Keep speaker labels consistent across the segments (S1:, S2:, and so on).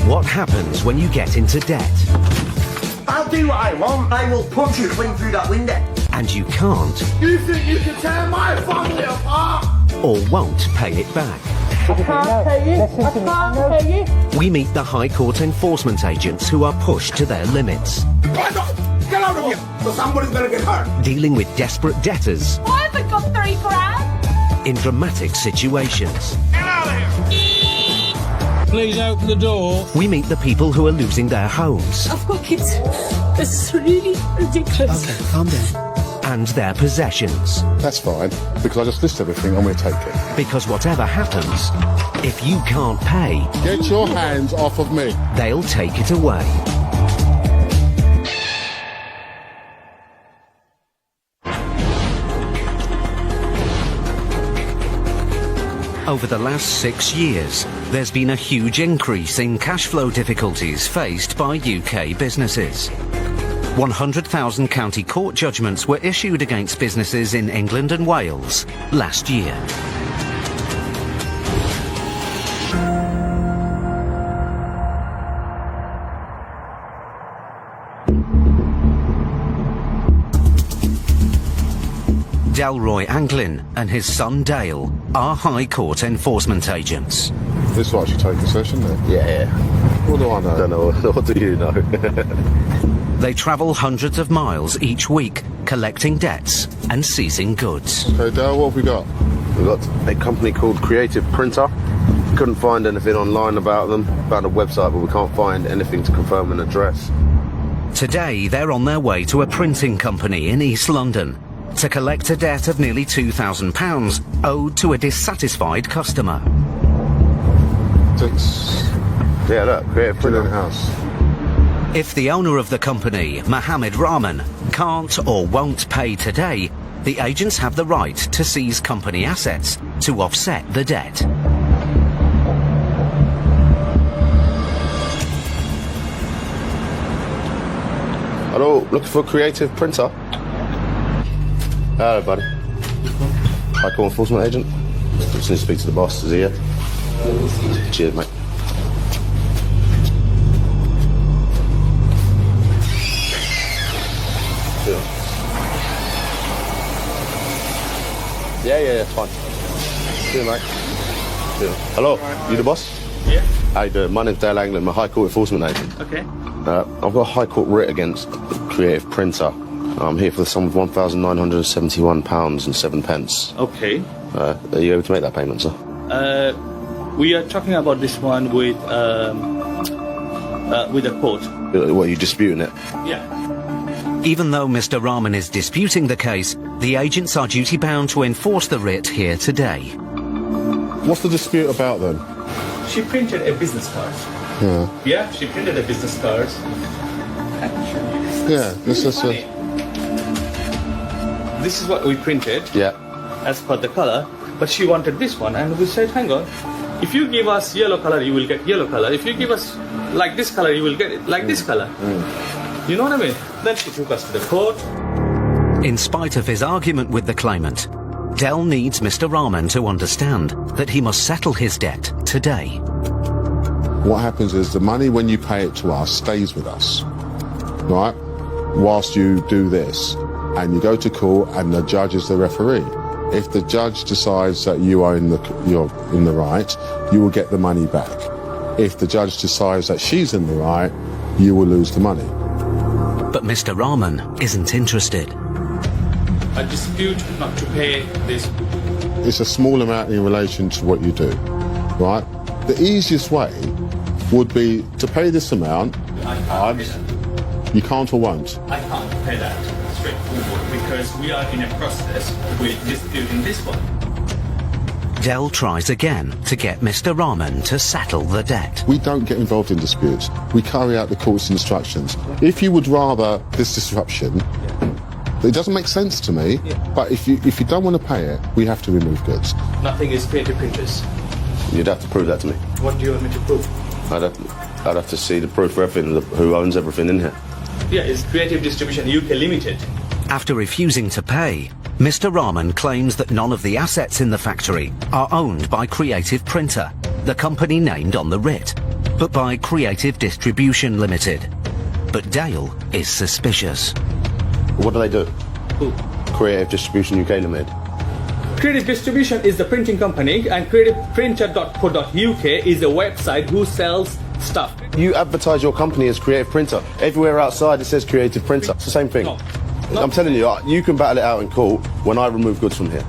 S1: What happens when you get into debt
S2: I'll do what I want. I will punch you clean through that window.
S1: and you can't
S3: You think you can tear my family apart?
S1: or won't pay it back?
S3: I can't pay it. I can't pay it.
S1: We meet the High Court enforcement agents who are pushed to their limits,
S3: Get out of here, so somebody's gonna get hurt.
S1: dealing with desperate debtors
S4: I haven't got 3 grand.
S1: in dramatic situations.
S3: Get out of here.
S5: Please open the door.
S1: We meet the people who are losing their homes
S4: I've got kids. This is really ridiculous.
S5: Okay, calm down.
S1: and their possessions.
S6: That's fine, because I just list everything and we'll take it.
S1: Because whatever happens, if you can't pay,
S6: Get your hands off of me.
S1: they'll take it away. Over the last 6 years, there's been a huge increase in cash flow difficulties faced by UK businesses. 100,000 county court judgments were issued against businesses in England and Wales last year. Delroy Anglin and his son Dale are High Court enforcement agents.
S6: This will actually take a session then.
S7: Yeah.
S6: What do I know?
S7: Don't know. What do you know?
S1: They travel hundreds of miles each week, collecting debts and seizing goods.
S6: Okay, Dale, what have we got?
S7: We've got a company called Creative Printer. Couldn't find anything online about them. Found a website, but we can't find anything to confirm an address.
S1: Today, they're on their way to a printing company in East London to collect a debt of nearly £2,000 owed to a dissatisfied customer.
S7: Yeah, look, Creative
S6: Brilliant
S7: Printer.
S6: house.
S1: If the owner of the company, Mohammed Rahman, can't or won't pay today, the agents have the right to seize company assets to offset the debt.
S7: Hello, looking for a Creative Printer? Hello, buddy. High Court enforcement agent. Just need to speak to the boss. Is he here? Cheers, mate. Yeah, fine. See you, mate. See you. Hello, you the boss?
S8: Yeah.
S7: How you doing? My name's Dale Anglin, I'm a High Court enforcement agent.
S8: Okay.
S7: I've got a High Court writ against Creative Printer. I'm here for the sum of £1,971 and 7 pence.
S8: Okay.
S7: Are you able to make that payment, sir?
S8: We are talking about this one with the court.
S7: What, are you disputing it?
S8: Yeah.
S1: Even though Mr. Rahman is disputing the case, the agents are duty-bound to enforce the writ here today.
S6: What's the dispute about then?
S8: She printed a business card.
S6: Yeah.
S8: Yeah, she printed a business card.
S6: Yeah, this is
S8: This is what we printed
S7: Yeah.
S8: as per the color, but she wanted this one, and we said, hang on, if you give us yellow color, you will get yellow color. If you give us like this color, you will get it like this color. You know what I mean? Then she took us to the court.
S1: In spite of his argument with the claimant, Dell needs Mr. Rahman to understand that he must settle his debt today.
S6: what happens is the money, when you pay it to us, stays with us, right? Whilst you do this, and you go to court, and the judge is the referee. If the judge decides that you're in the right, you will get the money back. If the judge decides that she's in the right, you will lose the money.
S1: But Mr. Rahman isn't interested.
S8: A dispute not to pay this.
S6: It's a small amount in relation to what you do, right? The easiest way would be to pay this amount.
S8: I can't pay that.
S6: You can't or won't.
S8: I can't pay that straightforward because we are in a process with disputing this one.
S1: Dell tries again to get Mr. Rahman to settle the debt.
S6: We don't get involved in disputes. We carry out the court's instructions. If you would rather this disruption, it doesn't make sense to me, but if you don't want to pay it, we have to remove goods.
S8: Nothing is Creative Printers.
S7: You'd have to prove that to me.
S8: What do you want me to prove?
S7: I'd have to see the proof for everything, who owns everything in here.
S8: Yeah, it's Creative Distribution UK Limited.
S1: After refusing to pay, Mr. Rahman claims that none of the assets in the factory are owned by Creative Printer, the company named on the writ. but by Creative Distribution Limited. But Dale is suspicious.
S7: What do they do?
S8: Who?
S7: Creative Distribution UK Limited.
S8: Creative Distribution is the printing company, and creativeprinter.co.uk is a website who sells stuff.
S7: You advertise your company as Creative Printer. Everywhere outside it says Creative Printer. It's the same thing.
S8: No.
S7: I'm telling you, you can battle it out in court when I remove goods from here.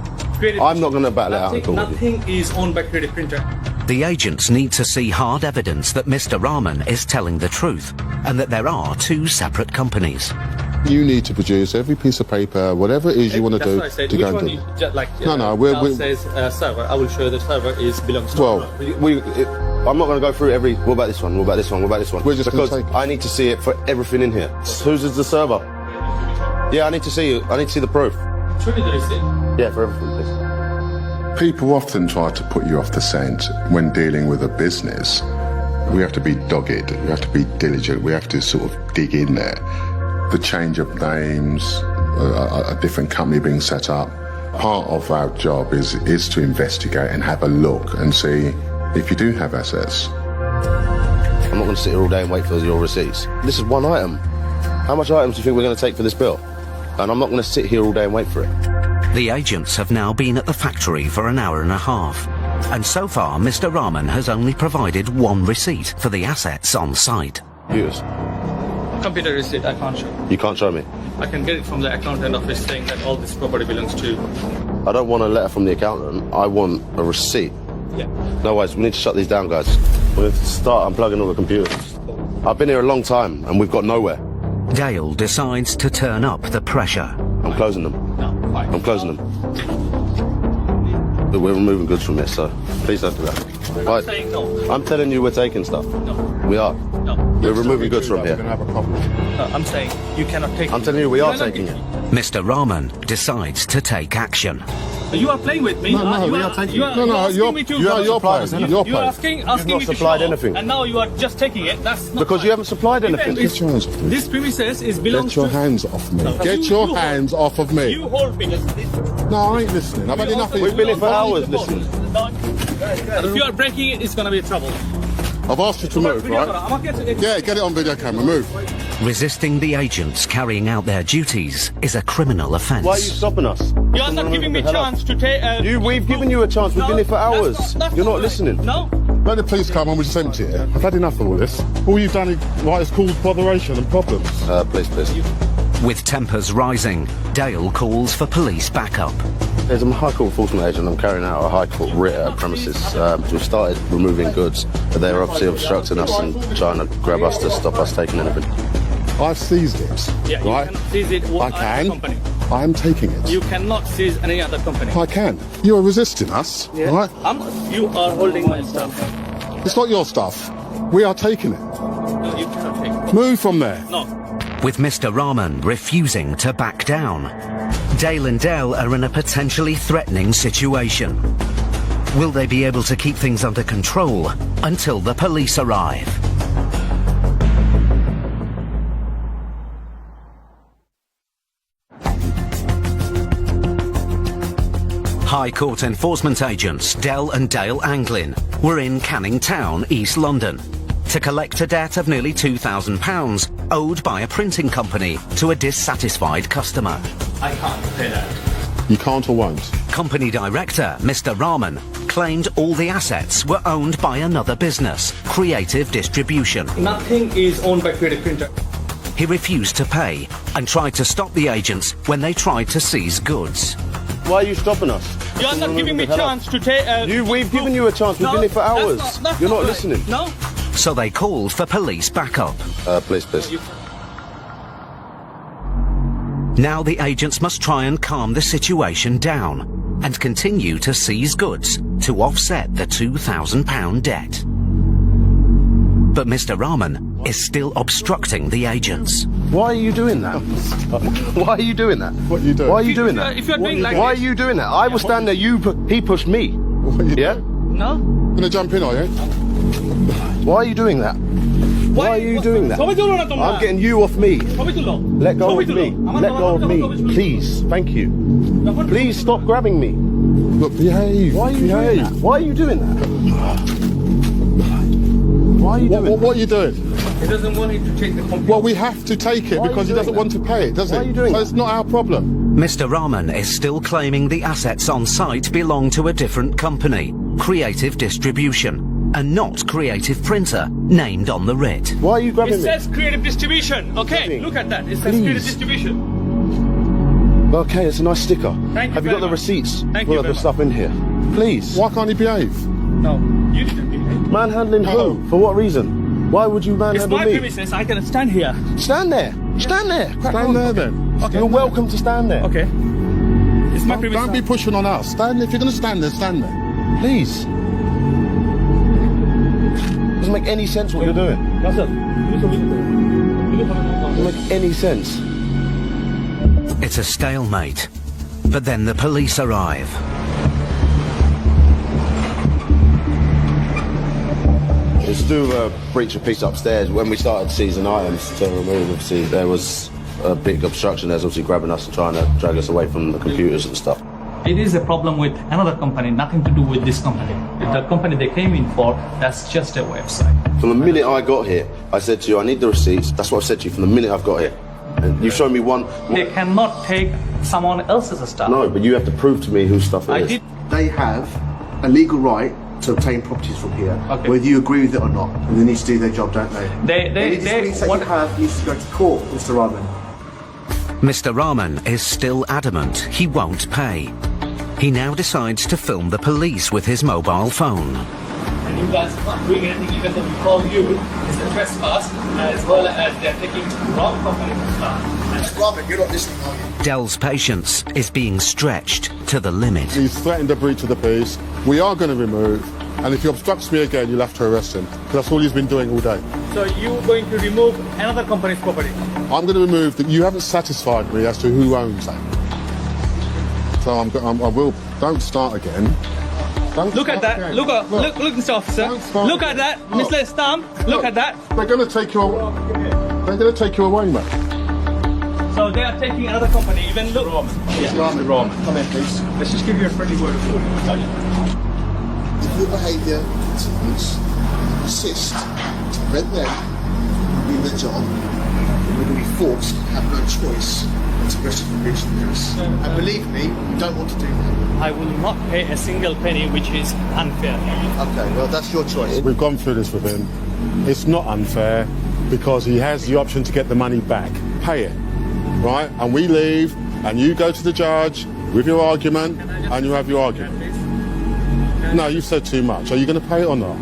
S7: I'm not going to battle it out in court.
S8: Nothing is owned by Creative Printer.
S1: The agents need to see hard evidence that Mr. Rahman is telling the truth and that there are two separate companies.
S6: You need to produce every piece of paper, whatever it is you want to do,
S8: That's what I said.
S6: to
S8: Which
S6: go
S8: one
S6: and
S8: you,
S6: do.
S8: just like
S6: No,
S8: Dal says server. I will show you the server belongs to.
S6: Well,
S7: I'm not going to go through every. What about this one? What about this one? What about this one?
S6: We're just gonna
S7: because
S6: take it.
S7: I need to see it for everything in here. Whose is the server? Yeah, I need to see it. I need to see the proof.
S8: Show me the receipt.
S7: Yeah, for everything, please.
S6: people often try to put you off the scent when dealing with a business. We have to be dogged, we have to be diligent, we have to sort of dig in there. The change of names, a different company being set up. Part of our job is to investigate and have a look and see if you do have assets.
S7: I'm not going to sit here all day and wait for your receipts. This is one item. How much items do you think we're going to take for this bill? And I'm not going to sit here all day and wait for it.
S1: The agents have now been at the factory for an hour and a half. And so far, Mr. Rahman has only provided one receipt for the assets on site.
S7: Yours.
S8: Computer receipt, I can't show.
S7: You can't show me.
S8: I can get it from the accountant office saying that all this property belongs to you.
S7: I don't want a letter from the accountant. I want a receipt.
S8: Yeah.
S7: No worries, we need to shut these down, guys. We need to start unplugging all the computers. I've been here a long time and we've got nowhere.
S1: Dale decides to turn up the pressure.
S7: I'm closing them.
S8: No, fine.
S7: I'm closing them. But we're removing goods from this, so please don't do that.
S8: I'm saying no.
S7: I'm telling you we're taking stuff.
S8: No.
S7: We are.
S8: No.
S7: We're removing goods from
S6: We're
S7: here.
S6: going to have a problem.
S8: No, I'm saying you cannot take it.
S7: I'm telling you we are
S8: You cannot
S7: taking
S8: take
S7: it.
S1: Mr. Rahman decides to take action.
S8: You are playing with me.
S6: No, we are taking it. No,
S8: asking me to.
S6: you're playing. You're
S8: You're
S6: playing.
S8: asking
S7: not
S8: me to
S7: supplied
S8: show,
S7: anything.
S8: and now you are just taking it. That's not
S7: Because
S8: fine.
S7: you haven't supplied anything.
S8: Even
S6: Get your hands off me.
S8: This premises is belongs
S6: Get your
S8: to.
S6: hands off me.
S8: No,
S6: Get
S8: you-
S6: your
S8: you
S6: hands off of me.
S8: You hold because this.
S6: No, I ain't listening. I've had enough of
S7: We've been here for hours
S8: No.
S7: listening.
S8: If you are breaking it, it's going to be trouble.
S6: I've asked you to move, right? Yeah, get it on video camera. Move.
S1: Resisting the agents carrying out their duties is a criminal offence.
S7: Why are you stopping us?
S8: You are not giving me a chance to take.
S7: We've given you a chance. We've been here for hours. You're not listening.
S8: No.
S6: Let the police come on, we just empty it. I've had enough of all this. All you've done is why it's called botheration and problems.
S7: Please.
S1: With tempers rising, Dale calls for police backup.
S7: There's a High Court enforcement agent. I'm carrying out a High Court writ at premises. We've started removing goods, but they're obviously obstructing us and trying to grab us to stop us taking anything.
S6: I've seized it,
S8: Yeah, you
S6: right?
S8: cannot seize it.
S6: I can.
S8: Company.
S6: I am taking it.
S8: You cannot seize any other company.
S6: I can. You are resisting us, right?
S8: You are holding my stuff.
S6: It's not your stuff. We are taking it.
S8: No, you cannot take it.
S6: Move from there.
S8: No.
S1: With Mr. Rahman refusing to back down, Dale and Dell are in a potentially threatening situation. Will they be able to keep things under control until the police arrive? High Court enforcement agents Dell and Dale Anglin were in Canning Town, East London, to collect a debt of nearly £2,000 owed by a printing company to a dissatisfied customer.
S8: I can't pay that.
S6: You can't or won't.
S1: Company director, Mr. Rahman, claimed all the assets were owned by another business, Creative Distribution.
S8: Nothing is owned by Creative Printer.
S1: He refused to pay and tried to stop the agents when they tried to seize goods.
S7: Why are you stopping us?
S8: You are not giving me a chance to take.
S7: We've given you a chance. We've been here for hours. You're not listening.
S8: No.
S1: So they called for police backup.
S7: Please.
S1: Now the agents must try and calm the situation down and continue to seize goods to offset the £2,000 debt. But Mr. Rahman is still obstructing the agents.
S7: Why are you doing that? Why are you doing that?
S6: What are you doing?
S7: Why are you doing that?
S8: If you're doing like
S7: Why are
S8: this-
S7: you doing that? I was standing there. He pushed me.
S6: What are you
S7: Yeah.
S6: doing?
S8: No.
S6: Gonna jump in, are you?
S7: Why are you doing that? Why are you doing that? I'm getting you off me. Let go of me. Let go of me. Please. Thank you. Please stop grabbing me.
S6: Look, behave.
S7: Why are you doing that? Why are you doing that? Why are you doing
S6: What are you doing?
S8: He doesn't want you to take the computer.
S6: Well, we have to take it
S7: Why are
S6: because
S7: you
S6: he doesn't
S7: doing
S6: want to pay it, does he?
S7: Why are you doing
S6: So
S7: that?
S6: it's not our problem.
S1: Mr. Rahman is still claiming the assets on site belong to a different company, Creative Distribution, and not Creative Printer, named on the writ.
S7: Why are you grabbing
S8: It
S7: me?
S8: says creative distribution. Okay,
S7: me.
S8: look at that. It says
S7: Please.
S8: creative distribution.
S7: Okay, it's a nice sticker.
S8: Thank you
S7: Have you
S8: very
S7: got the
S8: much.
S7: receipts
S8: Thank
S7: for
S8: you
S7: the
S8: very
S7: stuff in here? Please.
S6: Why can't he behave?
S8: No, you didn't do it.
S7: Manhandling
S6: No.
S7: who? For what reason? Why would you
S8: It's
S7: manhandle
S8: my
S7: me?
S8: premises. I can stand here.
S7: Stand there. Stand there. Crack
S6: Stand
S7: on.
S6: there then.
S8: Okay.
S7: You're welcome to stand there.
S8: Okay. It's my premises.
S6: Don't be pushing on us. Stand if you're going to stand there, stand there.
S7: Please. Doesn't make any sense what you're doing. Doesn't make any sense.
S1: It's a stalemate. But then the police arrive.
S7: It's to do with a breach of peace upstairs. When we started seizing items to remove, obviously, there was a big obstruction. There's obviously grabbing us and trying to drag us away from the computers and stuff.
S8: It is a problem with another company, nothing to do with this company. The company they came in for, that's just a website.
S7: From the minute I got here, I said to you, I need the receipts. That's what I've said to you from the minute I've got here. And you've shown me one.
S8: They cannot take someone else's stuff.
S7: No, but you have to prove to me whose stuff it
S8: I
S7: is.
S8: did.
S2: They have a legal right to obtain properties from here,
S8: Okay.
S2: whether you agree with it or not. And they need to do their job, don't they? Any disputes that
S8: what-
S2: you have needs to go to court, Mr. Rahman.
S1: Mr. Rahman is still adamant he won't pay. He now decides to film the police with his mobile phone.
S8: And you guys are not doing anything, even though we call you, it's a trespass, as well as they're taking wrong company stuff.
S2: Rahman, you're not listening, are you?
S1: Dell's patience is being stretched to the limit.
S6: He's threatened a breach of the peace. We are going to remove, and if he obstructs me again, you'll have to arrest him. 'Cause that's all he's been doing all day.
S8: So you're going to remove another company's property?
S6: I'm going to remove that. You haven't satisfied me as to who owns that. So I will. Don't start again. Don't
S8: Look at
S6: start
S8: that.
S6: again.
S8: Look, Mr. Officer.
S6: Don't start
S8: Look at that.
S6: again.
S8: Mr. Stamp. Look at that.
S6: They're going to take you. They're going to take you away, mate.
S8: So they are taking another company. Even look. Mr. Rahman, come in, please. Let's just give you a friendly word of warning.
S9: If your behaviour continues, persist to prevent them from doing their job, then we're going to be forced to have no choice but to arrest you for breach of the peace. And believe me, we don't want to do that.
S8: I will not pay a single penny, which is unfair.
S9: Okay, well, that's your choice.
S6: We've gone through this with him. It's not unfair because he has the option to get the money back. Pay it, right? And we leave, and you go to the judge with your argument, and you have your argument. No, you've said too much. Are you going to pay it or not?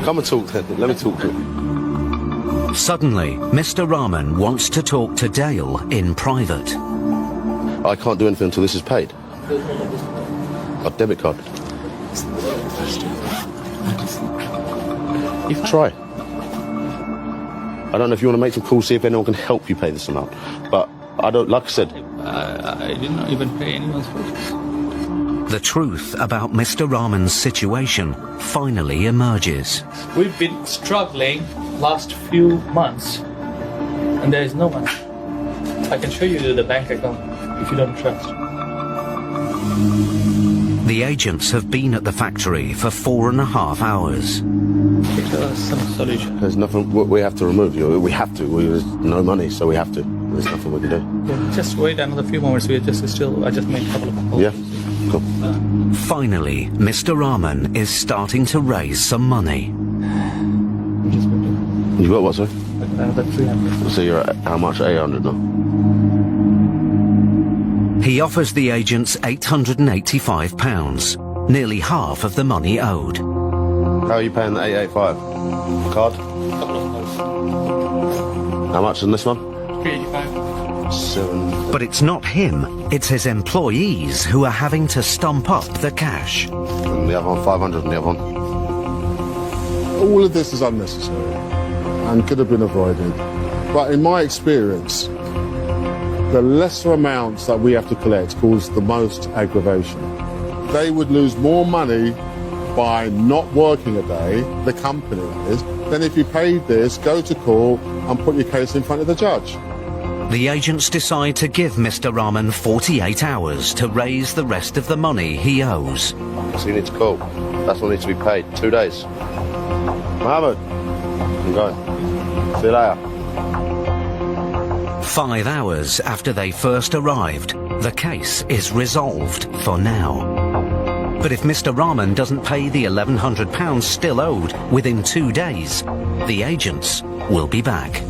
S7: Come and talk then. Let me talk to you.
S1: Suddenly, Mr. Rahman wants to talk to Dale in private.
S7: I can't do anything until this is paid. A debit card. You can try. I don't know if you want to make some calls, see if anyone can help you pay this amount. But I don't, like I said,
S8: I did not even pay anyone's rent.
S1: The truth about Mr. Rahman's situation finally emerges.
S8: We've been struggling last few months, and there is no money. I can show you the bank account if you don't trust.
S1: The agents have been at the factory for 4.5 hours.
S8: Some solution.
S7: there's nothing we have to remove you. We have to. There's no money, so we have to. There's nothing we can do.
S8: Yeah, just wait another few moments. I just made a couple of calls.
S7: Yeah? Cool.
S1: Finally, Mr. Rahman is starting to raise some money.
S7: You got what, sorry?
S8: Another 300.
S7: So you're at how much? 800 now?
S1: He offers the agents £885, nearly half of the money owed.
S7: How are you paying the 885? Card?
S8: Couple of calls.
S7: How much on this one?
S8: 385.
S7: 7.
S1: But it's not him, it's his employees who are having to stump up the cash.
S7: And the other one, 500 on the other one.
S6: All of this is unnecessary and could have been avoided. But in my experience, the lesser amounts that we have to collect cause the most aggravation. They would lose more money by not working a day, the company is, than if you paid this, go to court and put your case in front of the judge.
S1: The agents decide to give Mr. Rahman 48 hours to raise the rest of the money he owes.
S7: So you need to call. That's what needs to be paid. 2 days. Mohammed, I'm going. See you later.
S1: 5 hours after they first arrived, the case is resolved for now. But if Mr. Rahman doesn't pay the £1,100 still owed within 2 days, the agents will be back.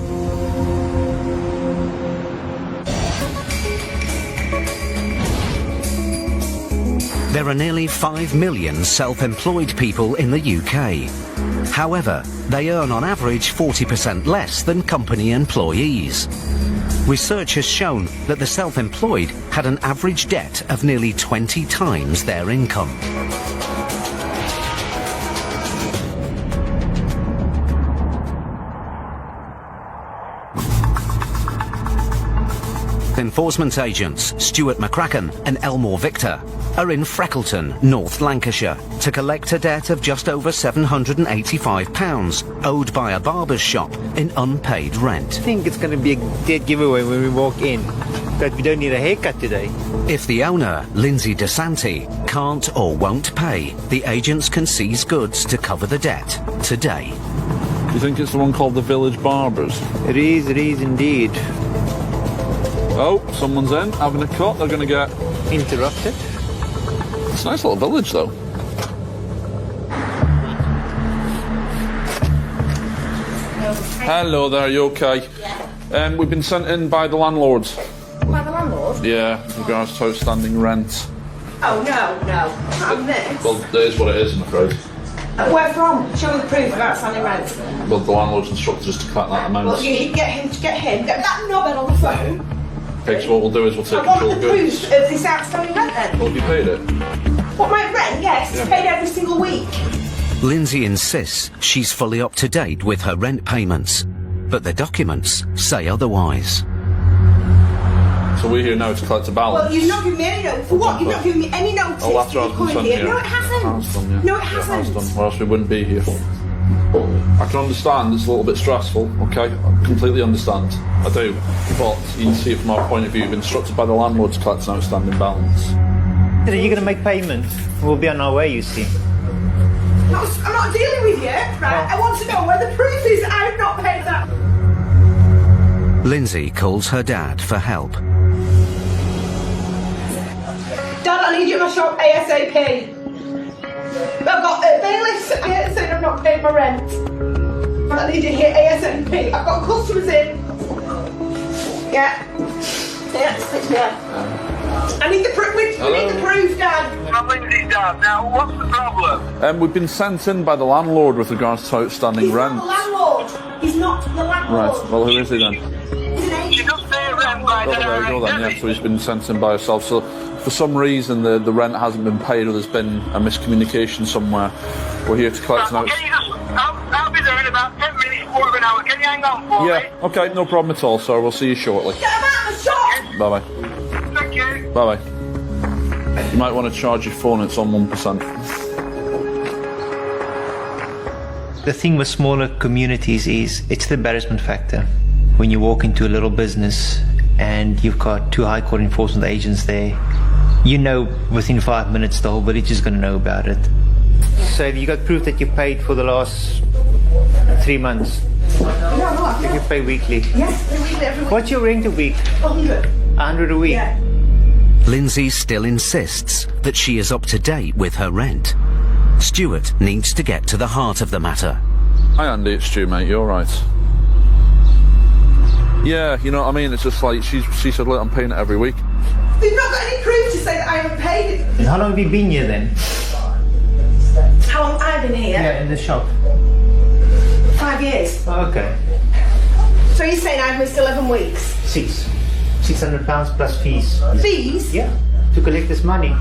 S1: There are nearly 5 million self-employed people in the UK. However, they earn on average 40% less than company employees. Research has shown that the self-employed had an average debt of nearly 20 times their income. Enforcement agents Stuart McCracken and Elmore Victor are in Freckleton, North Lancashire, to collect a debt of just over £785 owed by a barber's shop in unpaid rent.
S10: I think it's going to be a dead giveaway when we walk in that we don't need a haircut today.
S1: If the owner, Lindsay DeSanti, can't or won't pay, the agents can seize goods to cover the debt today.
S5: Do you think it's the one called the Village Barbers?
S10: It is indeed.
S5: Oh, someone's in, having a cut. They're going to get
S10: Interrupted.
S5: It's a nice little village, though. Hello there, you okay? Yeah. We've been sent in by the landlords.
S11: By the landlord?
S5: Yeah, with regards to outstanding rent.
S11: Oh, no. Not this.
S5: Well, it is what it is, I'm afraid.
S11: Where from? Show me the proof of outstanding rent.
S5: Well, the landlord's instructed us to collect that amount.
S11: Well, you get him. Get that knobhead on the phone.
S5: Okay, so what we'll do is we'll take
S11: I want
S5: control
S11: the
S5: of goods.
S11: proof of this outstanding rent then.
S5: Well, have you paid it?
S11: What, my rent? Yes, it's paid every single week.
S1: Lindsay insists she's fully up to date with her rent payments, but the documents say otherwise.
S5: So we're here now to collect a balance.
S11: Well, you've not given me any notice. For what? You've not given me any notice.
S5: Oh, after
S11: that
S5: I've
S11: you're
S5: been
S11: coming
S5: sent
S11: here.
S5: here.
S11: No, it hasn't. No, it hasn't.
S5: Yeah, it has done, or else we wouldn't be here. I can understand it's a little bit stressful, okay? I completely understand. I do. But you can see it from our point of view. We've been instructed by the landlord to collect an outstanding balance.
S10: Are you going to make payment? We'll be on our way, you see.
S11: I'm not dealing with you, right? I want to know where the proof is. I've not paid that.
S1: Lindsay calls her dad for help.
S11: Dad, I need you at my shop ASAP. I've got bailiffs here saying I've not paid my rent. I need you here ASAP. I've got customers in. Yeah. I need the proof. We need the proof, Dad.
S12: I'm Lindsay's dad. Now, what's the problem?
S5: We've been sent in by the landlord with regards to outstanding rent.
S11: He's not the landlord. He's not the landlord.
S5: Right, well, who is he then?
S12: She does pay rent by the
S5: There you go then, yeah, so he's been sent in by herself. So for some reason the rent hasn't been paid, or there's been a miscommunication somewhere. We're here to collect an
S12: Can you just... I'll be there in about 10 minutes, quarter of an hour. Can you hang on for me?
S5: Yeah, okay, no problem at all, sir. We'll see you shortly.
S11: Get him out of the shop.
S5: Bye-bye.
S12: Thank you.
S5: Bye-bye. You might want to charge your phone, it's on 1%.
S10: The thing with smaller communities is it's the embarrassment factor. When you walk into a little business and you've got 2 High Court enforcement agents there, you know within 5 minutes the whole village is going to know about it. So have you got proof that you paid for the last 3 months?
S11: No,
S10: If you pay weekly.
S11: Yes, weekly every week.
S10: What's your rent a week?
S11: 100.
S10: 100 a week?
S11: Yeah.
S1: Lindsay still insists that she is up to date with her rent. Stuart needs to get to the heart of the matter.
S5: Hi Andy, it's Stu, mate. You alright? Yeah, you know what I mean? It's just like, she said, look, I'm paying it every week.
S11: You've not got any proof to say that I haven't paid it.
S10: And how long have you been here then?
S11: How long have I been here?
S10: Yeah, in the shop.
S11: 5 years.
S10: Okay.
S11: So you're saying I've missed 11 weeks?
S10: £600 plus fees.
S11: Fees?
S10: Yeah, to collect this money.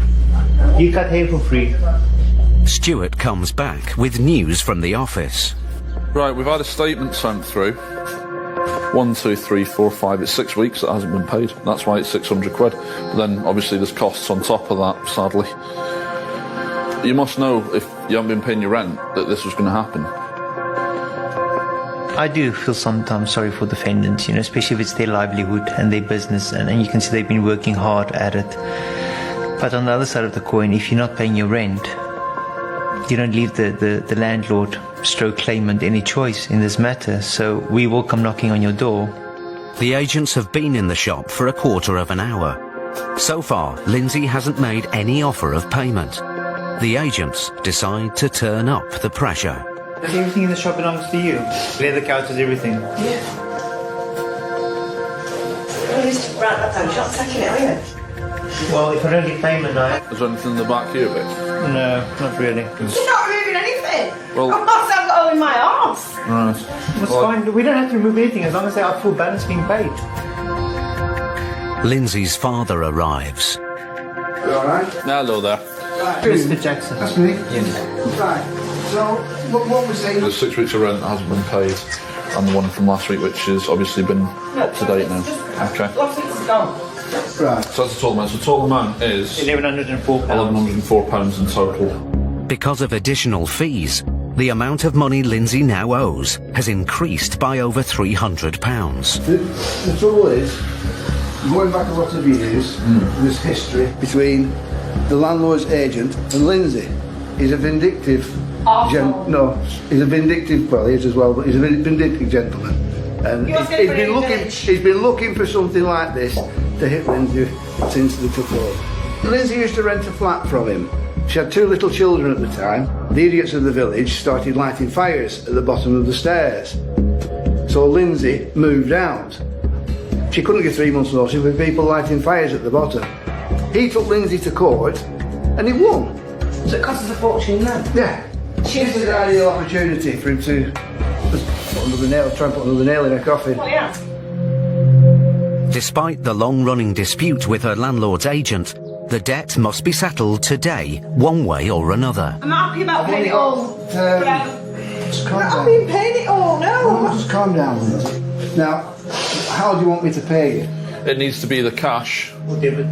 S10: You cut hair for free.
S1: Stuart comes back with news from the office.
S5: Right, we've had a statement sent through. 1, 2, 3, 4, 5. It's 6 weeks that hasn't been paid. That's why it's 600 quid. But then, obviously, there's costs on top of that, sadly. You must know, if you haven't been paying your rent, that this was going to happen.
S10: I do feel sometimes sorry for defendants, especially if it's their livelihood and their business, and you can see they've been working hard at it. But on the other side of the coin, if you're not paying your rent, you don't leave the landlord stroke claimant any choice in this matter, so we will come knocking on your door.
S1: The agents have been in the shop for a quarter of an hour. So far, Lindsay hasn't made any offer of payment. The agents decide to turn up the pressure.
S10: Everything in the shop belongs to you? Leather couches, everything?
S11: Yeah. Well, he's right that time. You're not taking it, are you?
S10: Well, if I don't get payment,
S5: Is there anything in the back here, Vic?
S10: No, not really.
S11: You're not moving anything.
S5: Well-
S11: I've got all in my arse.
S5: Right.
S10: It's fine. We don't have to remove anything as long as they are full balance being paid.
S1: Lindsay's father arrives.
S3: You alright?
S5: Hello there.
S3: Right.
S10: Mr. Jackson.
S3: That's me?
S10: Yes.
S3: Right. So, what we're saying...
S5: The 6 weeks of rent hasn't been paid, and the one from last week, which has obviously been up to date now. Okay.
S11: Last week's gone.
S3: Right.
S5: So that's the total amount. So the total amount is
S10: £1,104.
S5: £1,104 in total.
S1: Because of additional fees, the amount of money Lindsay now owes has increased by over £300.
S3: The trouble is, going back a lot of years, there's history between the landlord's agent and Lindsay. He's a vindictive... he's a vindictive... Well, he is as well, but he's a vindictive gentleman. And he's been looking for something like this to hit Lindsay since they took over. Lindsay used to rent a flat from him. She had 2 little children at the time. The idiots of the village started lighting fires at the bottom of the stairs. So Lindsay moved out. She couldn't get 3 months' notice with people lighting fires at the bottom. He took Lindsay to court and he won.
S11: So it cost us a fortune then?
S3: Yeah. This was an ideal opportunity for him to try and put another nail in her coffin.
S11: Well, yeah.
S1: Despite the long-running dispute with her landlord's agent, the debt must be settled today, one way or another.
S11: I'm not happy about paying it all.
S3: Just calm
S11: I've
S3: down.
S11: been paying it all, no.
S3: Just calm down, Lindsay. Now, how do you want me to pay you?
S5: It needs to be the cash
S10: We'll give it.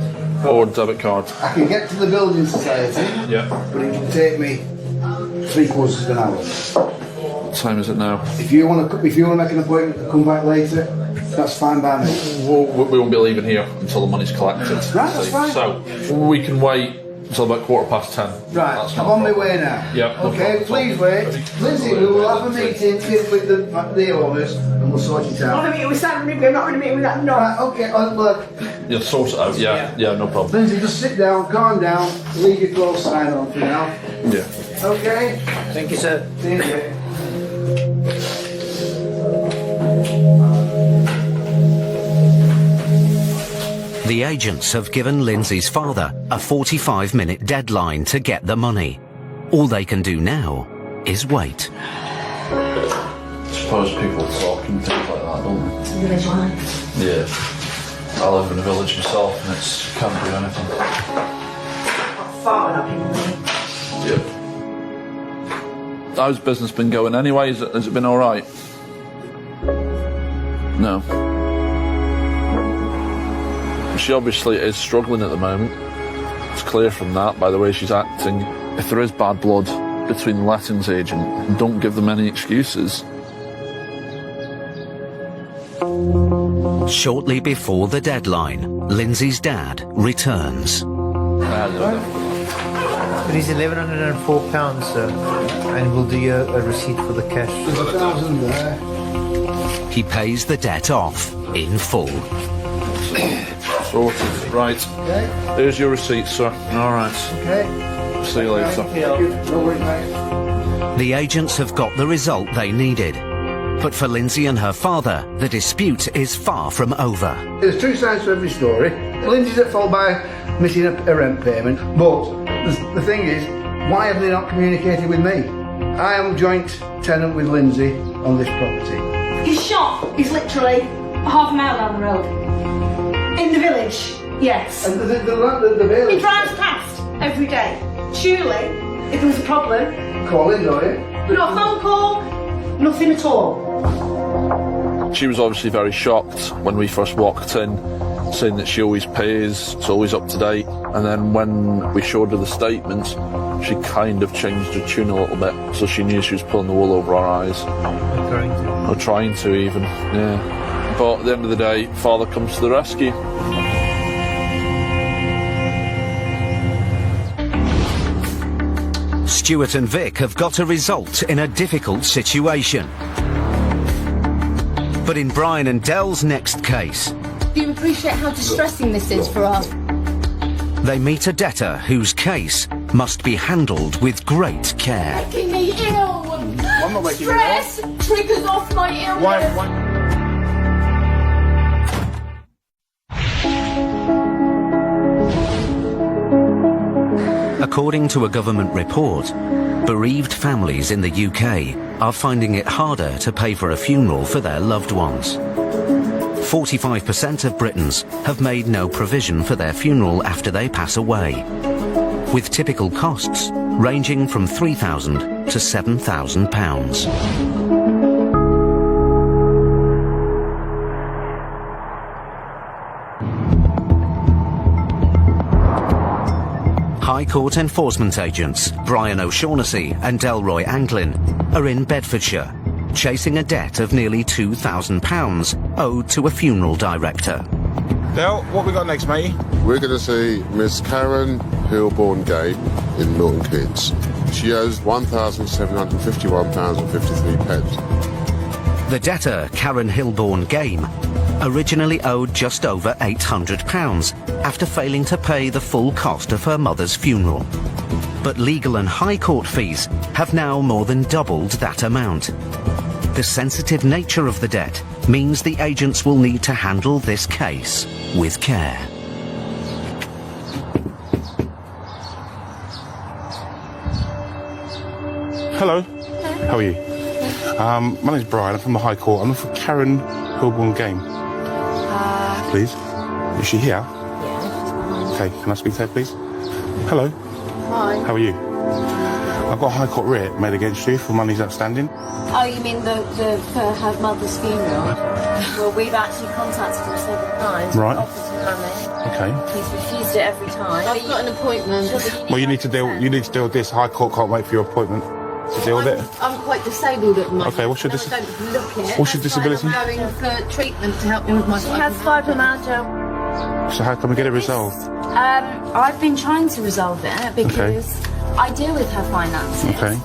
S5: or debit card.
S3: I can get to the building society,
S5: Yeah.
S3: but it will take me 3/4 of an hour.
S5: What time is it now?
S3: If you want to make an appointment to come back later, that's fine by me.
S5: We won't be leaving here until the money's collected.
S3: Right, that's fine.
S5: So we can wait until about 10:15.
S3: Right,
S5: That's
S3: I'm
S5: not
S3: on
S5: a
S3: my
S5: problem.
S3: way now.
S5: Yeah, no
S3: Okay,
S5: problem.
S3: please wait. Lindsay, we will have a meeting with the owners and we'll sort it
S11: I'm
S3: out.
S11: not meeting with Sam Rigby, I'm not going to meet with that no.
S3: Right, okay, look.
S5: You'll sort it out. Yeah, no problem.
S3: Lindsay, just sit down, calm down, leave your clothes sign on for now.
S5: Yeah.
S3: Okay?
S10: Thank you, sir.
S3: See you later.
S1: The agents have given Lindsay's father a 45-minute deadline to get the money. All they can do now is wait.
S5: I suppose people talk and things like that, don't they?
S11: It's a village life.
S5: Yeah. I live in a village myself and it's can't do anything.
S11: Far enough people.
S5: Yep. How's business been going anyway? Has it been alright? No. She obviously is struggling at the moment. It's clear from that, by the way she's acting. If there is bad blood between the lettings agent, don't give them any excuses.
S1: Shortly before the deadline, Lindsay's dad returns.
S10: It is £1,104, sir, and we'll do you a receipt for the cash.
S3: There's 1,000 there.
S1: He pays the debt off in full.
S5: Sorted. Right.
S3: Okay?
S5: Here's your receipt, sir. Alright.
S3: Okay?
S5: See you later.
S3: Thank you. No worries, mate.
S1: The agents have got the result they needed. But for Lindsay and her father, the dispute is far from over.
S3: There's 2 sides to every story. Lindsay's at fault by missing a rent payment, but the thing is, why have they not communicated with me? I am joint tenant with Lindsay on this property.
S11: His shop is literally half a mile down the road. In the village, yes.
S3: And the village...
S11: He drives past every day. Surely, if there was a problem...
S3: Call in, don't you?
S11: Not a phone call, nothing at all.
S5: She was obviously very shocked when we first walked in saying that she always pays, it's always up to date. And then when we showed her the statements, she kind of changed her tune a little bit, so she knew she was pulling the wool over our eyes. Or trying to even, yeah. But at the end of the day, father comes to the rescue.
S1: Stuart and Vic have got a result in a difficult situation. But in Brian and Dell's next case,
S4: Do you appreciate how distressing this is for us?
S1: they meet a debtor whose case must be handled with great care.
S4: Making me ill.
S7: I'm not making you
S4: Stress triggers off my illness.
S1: According to a government report, bereaved families in the UK are finding it harder to pay for a funeral for their loved ones. 45% of Britons have made no provision for their funeral after they pass away, with typical costs ranging from £3,000 to £7,000. High Court enforcement agents Brian O'Shaughnessy and Delroy Anglin are in Bedfordshire, chasing a debt of nearly £2,000 owed to a funeral director.
S7: Del, what we got next, matey?
S6: We're going to see Miss Karen Hilborn Game in Milton Keynes. She owes £1,751.53.
S1: The debtor, Karen Hilborn Game, originally owed just over £800 after failing to pay the full cost of her mother's funeral. But legal and High Court fees have now more than doubled that amount. The sensitive nature of the debt means the agents will need to handle this case with care.
S7: Hello. How are you? My name's Brian. I'm from the High Court. I'm looking for Karen Hilborn Game. Please. Is she here?
S4: Yeah.
S7: Okay, can I speak to her, please? Hello.
S4: Hi.
S7: How are you? I've got a High Court writ made against you for monies outstanding.
S4: Oh, you mean the for her mother's funeral? Well, we've actually contacted him several times.
S7: Right.
S4: Offered him money.
S7: Okay.
S4: He's refused it every time. I've got an appointment.
S7: Well, you need to deal with this. High Court can't wait for your appointment to deal with it.
S4: I'm quite disabled at the moment.
S7: Okay, what's your
S4: I don't look it.
S7: what's your
S4: That's why
S7: disability?
S4: I'm going for treatment to help me with my. She has fibromyalgia.
S7: So how can we get it resolved?
S4: I've been trying to resolve it because I deal with her finances.
S7: Okay.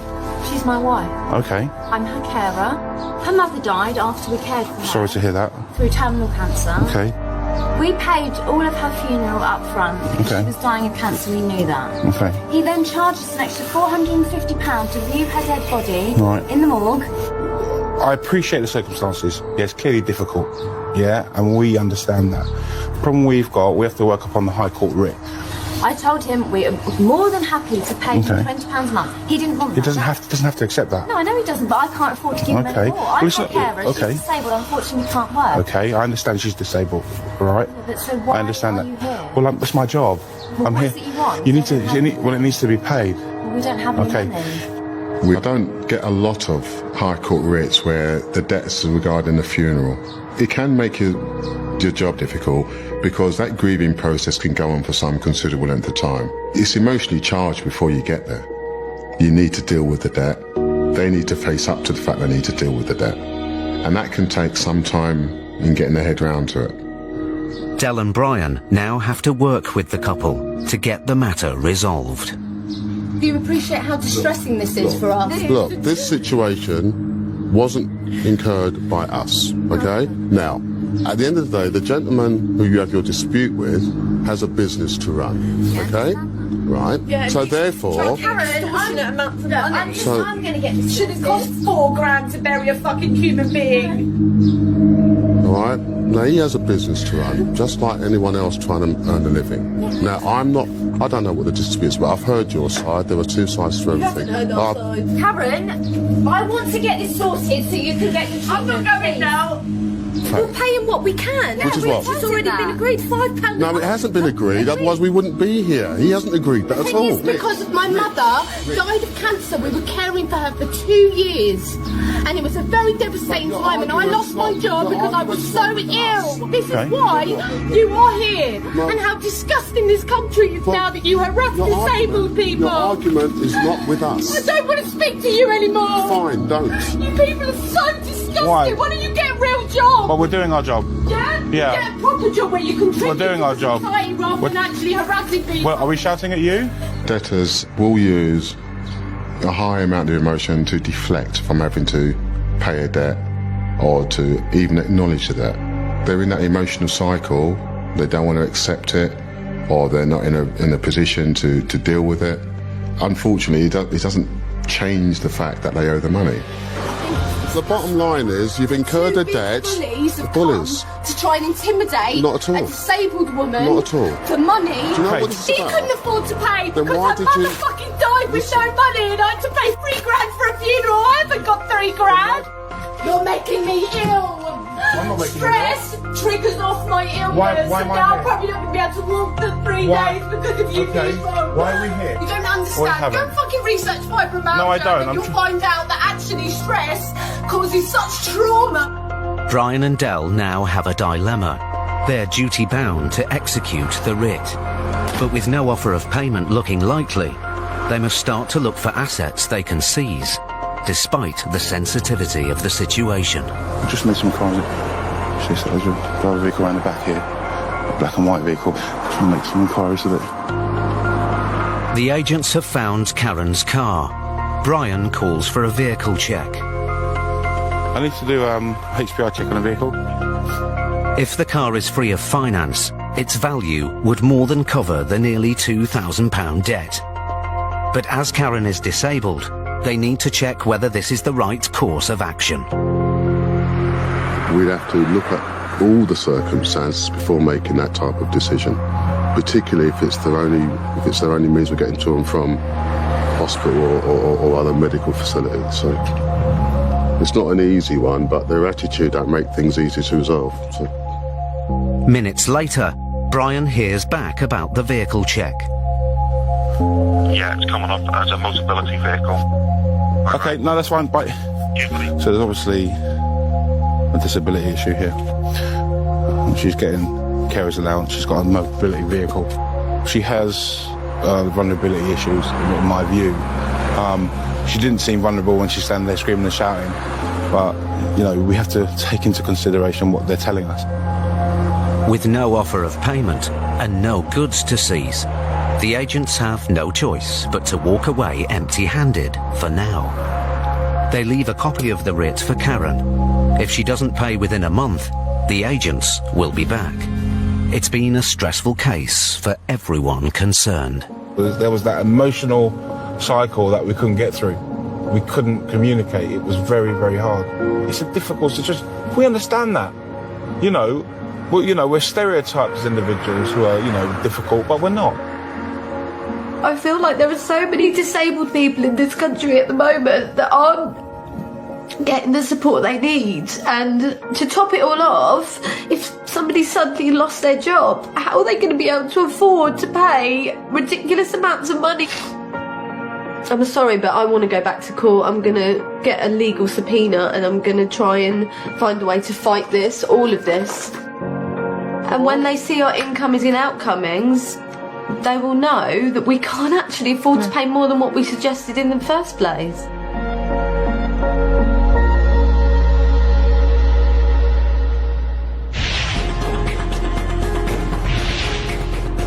S4: She's my wife.
S7: Okay.
S4: I'm her carer. Her mother died after we cared for her.
S7: Sorry to hear that.
S4: Through terminal cancer.
S7: Okay.
S4: We paid all of her funeral up front because
S7: Okay.
S4: she was dying of cancer, we knew that.
S7: Okay.
S4: He then charged us an extra £450 to view her dead body
S7: Right.
S4: in the morgue.
S7: I appreciate the circumstances. Yeah, it's clearly difficult. Yeah, and we understand that. The problem we've got, we have to work upon the High Court writ.
S4: I told him we are more than happy to pay him
S7: Okay.
S4: £20 a month. He didn't want
S7: He
S4: that.
S7: doesn't have to accept that.
S4: No, I know he doesn't, but I can't afford to give him
S7: Okay.
S4: any more.
S7: Well,
S4: I'm
S7: it's
S4: her
S7: not-
S4: carer.
S7: okay.
S4: She's disabled. Unfortunately, can't work.
S7: Okay, I understand she's disabled. All right.
S4: But so why
S7: I understand
S4: are
S7: that.
S4: you here?
S7: Well, that's my job.
S4: Well,
S7: I'm
S4: what
S7: here.
S4: is it you want?
S7: You need to.
S4: Don't have-
S7: Well, it needs to be paid.
S4: Well, we don't have any
S7: Okay.
S4: money.
S6: We don't get a lot of High Court writs where the debts are regarding the funeral. It can make your job difficult because that grieving process can go on for some considerable length of time. It's emotionally charged before you get there. You need to deal with the debt. They need to face up to the fact they need to deal with the debt. And that can take some time in getting their head round to it.
S1: Del and Brian now have to work with the couple to get the matter resolved.
S4: Do you appreciate how distressing this is for us?
S6: Look, this situation wasn't incurred by us, okay? Now, at the end of the day, the gentleman who you have your dispute with has a business to run, okay? Right? So therefore...
S11: Karen, I'm amounts of money.
S6: So-
S11: I'm going to get this. Should it cost £4,000 to bury a fucking human being?
S6: All right. Now he has a business to run, just like anyone else trying to earn a living. Now I don't know what the dispute is, but I've heard your side. There were two sides to everything.
S11: Karen, I want to get this sorted so you can get your treatment. I'm not going now.
S6: fact.
S13: We're paying what we can.
S6: Which is what?
S13: It's already been agreed, £5.
S6: No, it hasn't been agreed, otherwise we wouldn't be here. He hasn't agreed that
S13: The
S6: at
S13: thing
S6: all.
S13: is, because my mother died of cancer, we were caring for her for 2 years. And it was a very devastating time, and I lost my job because I was so ill. This is why you are here, and how disgusting this country is now that you harass disabled people.
S6: Your argument is not with us.
S13: I don't want to speak to you anymore.
S6: Fine, don't.
S13: You people are so disgusting. Why don't you get a real job?
S14: Well, we're doing our job.
S13: Yeah?
S14: Yeah.
S13: Get a proper job where you contribute
S14: We're doing our
S13: to
S14: job.
S13: society rather than actually harassing people.
S14: Well, are we shouting at you?
S6: Debtors will use a high amount of emotion to deflect from having to pay a debt or to even acknowledge the debt. They're in that emotional cycle, they don't want to accept it, or they're not in a position to deal with it. Unfortunately, it doesn't change the fact that they owe the money. The bottom line is you've incurred a debt.
S13: Bullies to try and intimidate
S6: Not at all.
S13: a disabled woman
S6: Not at all.
S13: for money.
S6: Do you know what this is
S13: she
S6: about?
S13: couldn't afford to pay
S6: Then
S13: because
S6: why
S13: her
S6: did
S13: mother
S6: you-
S13: fucking died with no money, and I had to pay £3 grand for a funeral. I haven't got £3 grand. You're making me ill.
S14: I'm not making you
S13: Stress triggers off my illness,
S14: Why
S13: and
S14: am I
S13: now I'm
S14: here?
S13: probably not going to be able to walk for 3
S14: Why?
S13: days because of you
S14: Okay.
S13: people.
S14: Why are we here?
S13: You don't
S14: What
S13: understand. Go
S14: haven't?
S13: and fucking research fibromyalgia.
S14: No, I don't.
S13: And
S14: I'm
S13: you'll find out that actually stress causes such trauma.
S1: Brian and Dell now have a dilemma. They're duty-bound to execute the writ. But with no offer of payment looking likely, they must start to look for assets they can seize, despite the sensitivity of the situation.
S15: I just made some inquiries. She said there's a driver vehicle around the back here, a black and white vehicle. Just want to make some inquiries with it.
S1: The agents have found Karen's car. Brian calls for a vehicle check.
S14: I need to do HPI check on a vehicle.
S1: If the car is free of finance, its value would more than cover the nearly £2,000 debt. But as Karen is disabled, they need to check whether this is the right course of action.
S6: We'd have to look at all the circumstances before making that type of decision, particularly if it's their only means of getting to and from hospital or other medical facilities. So it's not an easy one, but their attitude don't make things easy to resolve. So.
S1: Minutes later, Brian hears back about the vehicle check.
S16: Yeah, it's coming up as a multi-ability vehicle.
S14: Okay, no, that's fine. But so there's obviously a disability issue here. She's getting carer's allowance. She's got a mobility vehicle. She has vulnerability issues, in my view. She didn't seem vulnerable when she's standing there screaming and shouting, but you know, we have to take into consideration what they're telling us.
S1: With no offer of payment and no goods to seize, the agents have no choice but to walk away empty-handed for now. They leave a copy of the writ for Karen. If she doesn't pay within a month, the agents will be back. It's been a stressful case for everyone concerned.
S14: There was that emotional cycle that we couldn't get through. We couldn't communicate. It was very, very hard. It's a difficult situation. We understand that. We're stereotyped as individuals who are, difficult, but we're not.
S13: I feel like there are so many disabled people in this country at the moment that aren't getting the support they need. And to top it all off, if somebody suddenly lost their job, how are they going to be able to afford to pay ridiculous amounts of money? I'm sorry, but I want to go back to court. I'm going to get a legal subpoena and I'm going to try and find a way to fight this, all of this. And when they see our income is in outcomings, they will know that we can't actually afford to pay more than what we suggested in the first place.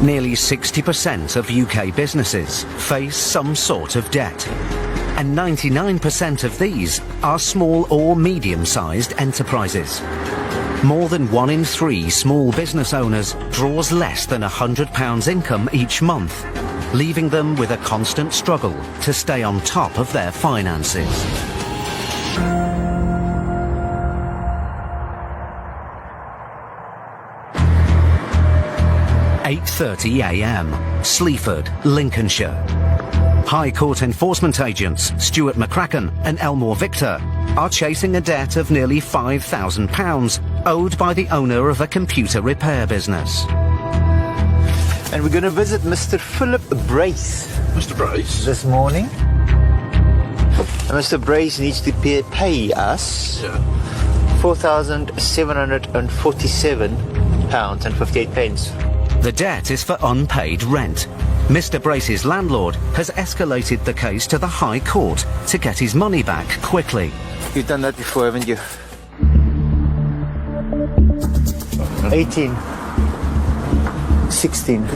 S1: Nearly 60% of UK businesses face some sort of debt. And 99% of these are small or medium-sized enterprises. More than 1 in 3 small business owners draws less than £100 income each month, leaving them with a constant struggle to stay on top of their finances. (8:30 a.m. Sleaford, Lincolnshire. High Court enforcement agents Stuart McCracken and Elmore Victor are chasing a debt of nearly £5,000 owed by the owner of a computer repair business.
S10: And we're going to visit Mr. Philip Brace.
S5: Mr. Brace?
S10: This morning. And Mr. Brace needs to pay us £4,747.58.
S1: The debt is for unpaid rent. Mr. Brace's landlord has escalated the case to the High Court to get his money back quickly.
S10: You've done that before, haven't you? 18. 16.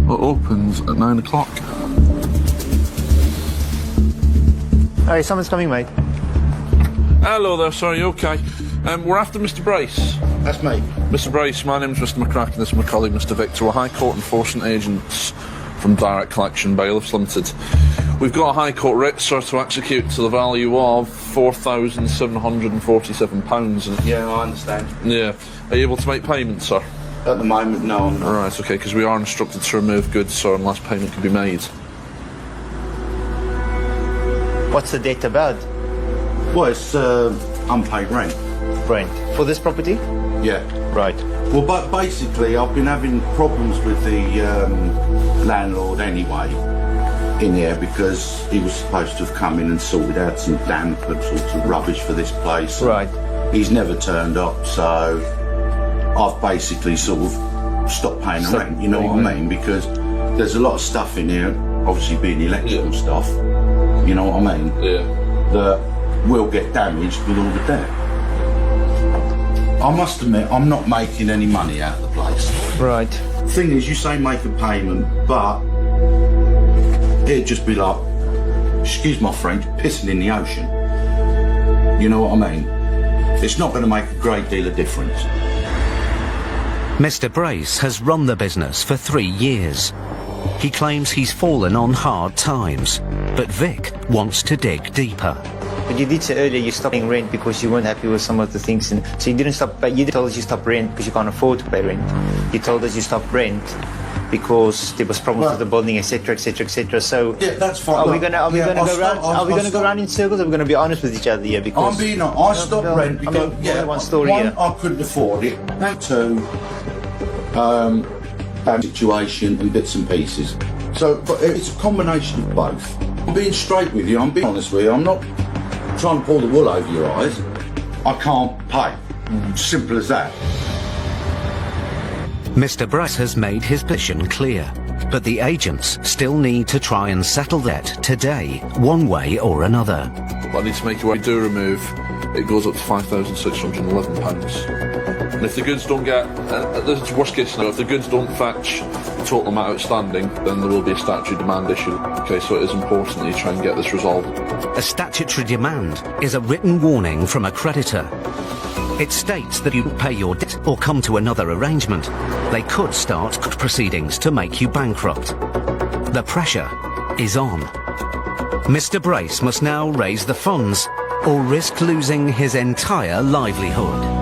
S5: It opens at 9 o'clock.
S10: Alright, someone's coming, mate.
S5: Hello there, sir, you okay? We're after Mr. Brace.
S3: That's me.
S5: Mr. Brace, my name's Mr. McCracken, this is my colleague Mr. Victor. We're High Court enforcement agents from Direct Collection Bailiffs Limited. We've got a High Court writ, sir, to execute to the value of £4,747.
S3: Yeah, I understand.
S5: Yeah. Are you able to make payment, sir?
S3: At the moment, no, I'm not.
S5: Right, okay, because we are instructed to remove goods, sir, unless payment can be made.
S10: What's the debt about?
S17: Well, it's unpaid rent.
S10: Rent. For this property?
S17: Yeah.
S10: Right.
S17: Well, but basically, I've been having problems with the landlord anyway in there because he was supposed to have come in and sorted out some damp and sorts of rubbish for this place.
S10: Right.
S17: He's never turned up, so I've basically sort of stopped paying the rent, you know what I mean? Because there's a lot of stuff in here, obviously being electrical stuff, you know what I mean?
S5: Yeah.
S17: That will get damaged with all the debt. I must admit, I'm not making any money out of the place.
S10: Right.
S17: Thing is, you say make a payment, but it'd just be like, excuse my French, pissing in the ocean. You know what I mean? It's not going to make a great deal of difference.
S1: Mr. Brace has run the business for 3 years. He claims he's fallen on hard times, but Vic wants to dig deeper.
S10: But you did say earlier you stopped paying rent because you weren't happy with some of the things, and so you didn't stop. But you told us you stopped rent because you can't afford to pay rent. You told us you stopped rent because there was problems with the building, etc., etc., etc. So
S17: yeah, that's fine.
S10: Are we gonna go round in circles? Are we gonna be honest with each other here? Because
S17: I'm being honest. I stopped rent because
S10: one story
S17: one,
S10: here.
S17: I couldn't afford it. And two, situation and bits and pieces. So, but it's a combination of both. I'm being straight with you. I'm being honest with you. I'm not trying to pull the wool over your eyes. I can't pay. Simple as that.
S1: Mr. Brace has made his position clear, but the agents still need to try and settle that today, one way or another.
S5: I need to make you aware, do remove, it goes up to £5,611. And if the goods don't get, this is worst case scenario, if the goods don't fetch the total amount outstanding, then there will be a statutory demand issue. Okay, so it is important that you try and get this resolved.
S1: A statutory demand is a written warning from a creditor. It states that you pay your debt or come to another arrangement. They could start court proceedings to make you bankrupt. The pressure is on. Mr. Brace must now raise the funds or risk losing his entire livelihood.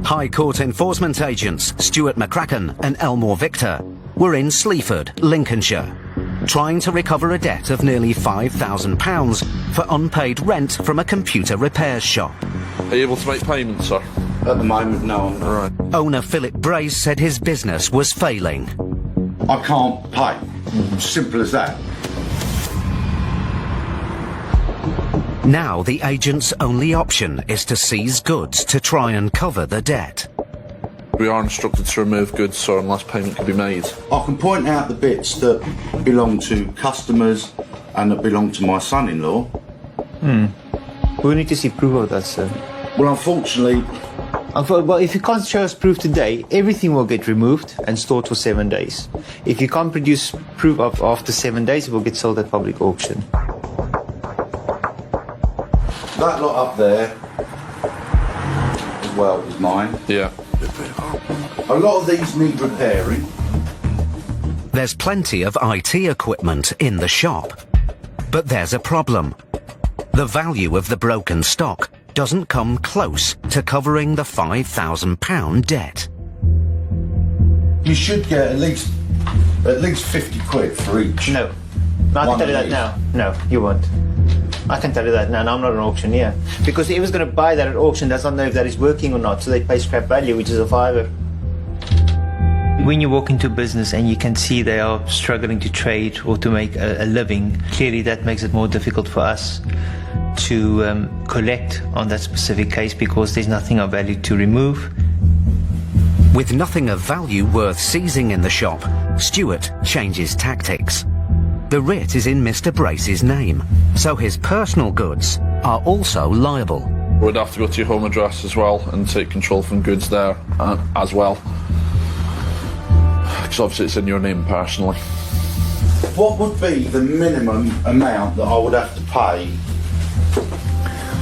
S1: High Court enforcement agents Stuart McCracken and Elmore Victor were in Sleaford, Lincolnshire, trying to recover a debt of nearly £5,000 for unpaid rent from a computer repairs shop.
S5: Are you able to make payment, sir?
S17: At the moment, no. I'm not.
S5: Right.
S1: Owner Philip Brace said his business was failing.
S17: I can't pay. Simple as that.
S1: Now the agent's only option is to seize goods to try and cover the debt.
S5: We are instructed to remove goods, sir, unless payment can be made.
S17: I can point out the bits that belong to customers and that belong to my son-in-law.
S10: We need to see proof of that, sir.
S17: Well, unfortunately...
S10: Well, if you can't show us proof today, everything will get removed and stored for 7 days. If you can't produce proof of after 7 days, it will get sold at public auction.
S17: That lot up there, as well, is mine.
S5: Yeah.
S17: A lot of these need repairing.
S1: There's plenty of IT equipment in the shop. But there's a problem. The value of the broken stock doesn't come close to covering the £5,000 debt.
S17: You should get at least 50 quid for each.
S10: No. I can tell you that now. No, you won't. I can tell you that now, and I'm not an auctioneer. Because whoever's going to buy that at auction does not know if that is working or not, so they pay scrap value, which is a fiver. When you walk into a business and you can see they are struggling to trade or to make a living, clearly that makes it more difficult for us to collect on that specific case because there's nothing of value to remove.
S1: With nothing of value worth seizing in the shop, Stuart changes tactics. The writ is in Mr. Brace's name, so his personal goods are also liable.
S5: We'd have to go to your home address as well and take control from goods there as well. Because obviously it's in your name personally.
S17: What would be the minimum amount that I would have to pay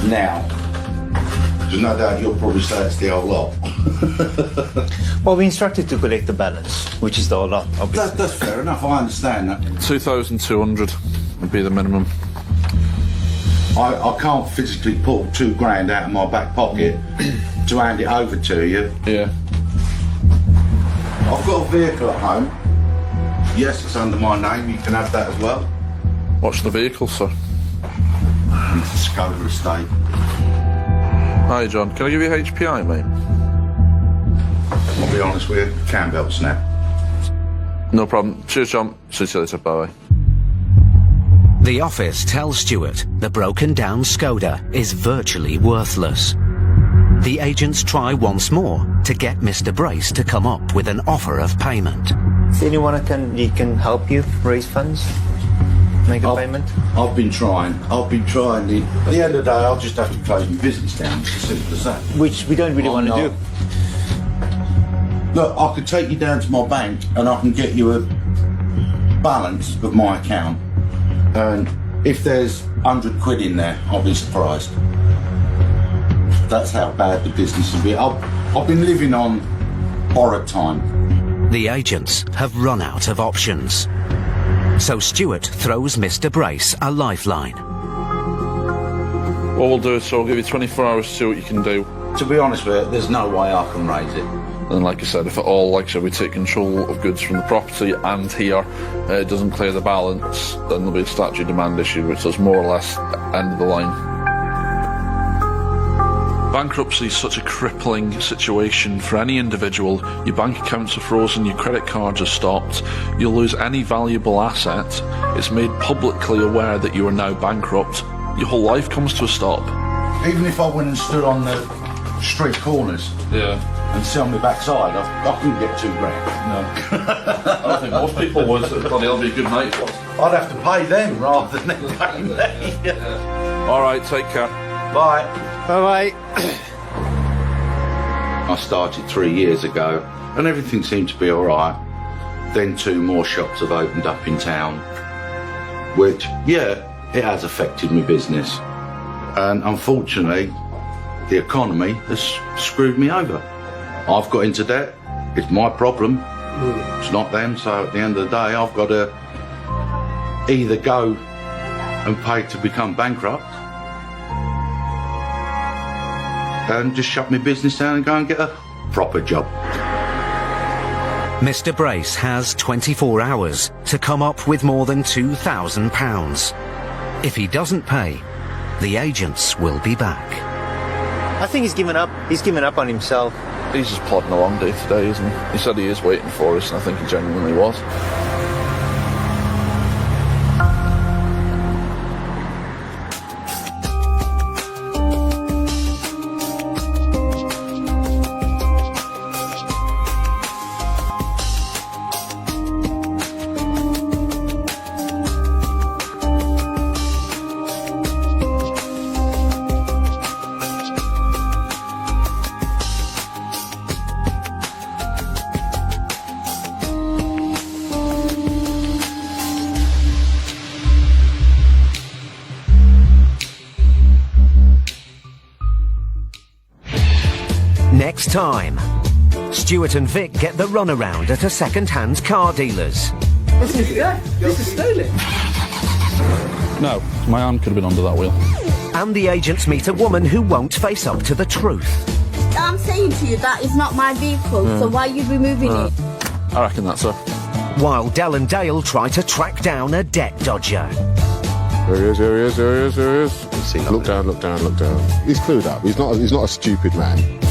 S17: now? Because no doubt you'll probably say it's the whole lot.
S10: Well, we instructed to collect the balance, which is the whole lot, obviously.
S17: That's fair enough, I understand that.
S5: 2,200 would be the minimum.
S17: I can't physically pull £2,000 out of my back pocket to hand it over to you.
S5: Yeah.
S17: I've got a vehicle at home. Yes, it's under my name, you can have that as well.
S5: What's the vehicle, sir?
S17: It's Skoda Estate.
S5: Hi, John. Can I give you HPI, mate?
S17: I'll be honest with you, Campbell snap.
S5: No problem. Cheers, John. See you later. Bye-bye.
S1: The office tells Stuart the broken down Skoda is virtually worthless. The agents try once more to get Mr. Brace to come up with an offer of payment.
S10: Is there anyone who can help you raise funds? Make a payment?
S17: I've been trying. At the end of the day, I'll just have to close my business down. It's as simple as that.
S10: Which we don't really want to do.
S17: Look, I could take you down to my bank and I can get you a balance of my account. And if there's 100 quid in there, I'll be surprised. That's how bad the business will be. I've been living on borrowed time.
S1: The agents have run out of options. So Stuart throws Mr. Brace a lifeline.
S5: What we'll do is I'll give you 24 hours to see what you can do.
S17: To be honest with you, there's no way I can raise it.
S5: And like I said, if at all, like I said, we take control of goods from the property and here it doesn't clear the balance, then there'll be a statute demand issue, which is more or less end of the line. Bankruptcy is such a crippling situation for any individual. Your bank accounts are frozen, your credit cards are stopped, you'll lose any valuable asset. It's made publicly aware that you are now bankrupt. Your whole life comes to a stop.
S17: Even if I went and stood on the street corners and sit on my backside, I couldn't get £2,000.
S5: No. I don't think most people would. It'll be a good night.
S17: I'd have to pay them rather than them pay me.
S5: Alright, take care.
S17: Bye.
S10: Bye-bye.
S17: I started 3 years ago and everything seemed to be alright. Then 2 more shops have opened up in town, which, yeah, it has affected my business. And unfortunately, the economy has screwed me over. I've got into debt. It's my problem. It's not them. So at the end of the day, I've got to either go and pay to become bankrupt and just shut my business down and go and get a proper job.
S1: Mr. Brace has 24 hours to come up with more than £2,000. If he doesn't pay, the agents will be back.
S10: I think he's given up. He's given up on himself.
S5: He's just plodding along day to day, isn't he? He said he is waiting for us, and I think he genuinely was.
S1: Next time, Stuart and Vic get the runaround at a second-hand car dealer's.
S8: This is stolen.
S5: No, my hand could have been under that wheel.
S1: And the agents meet a woman who won't face up to the truth.
S18: I'm saying to you that is not my vehicle, so why are you removing it?
S5: I reckon that's her.
S1: While Del and Dale try to track down a debt dodger.
S6: There he is, there he is, there he is, there he is. Look down, look down, look down. He's clued up. He's not a stupid man.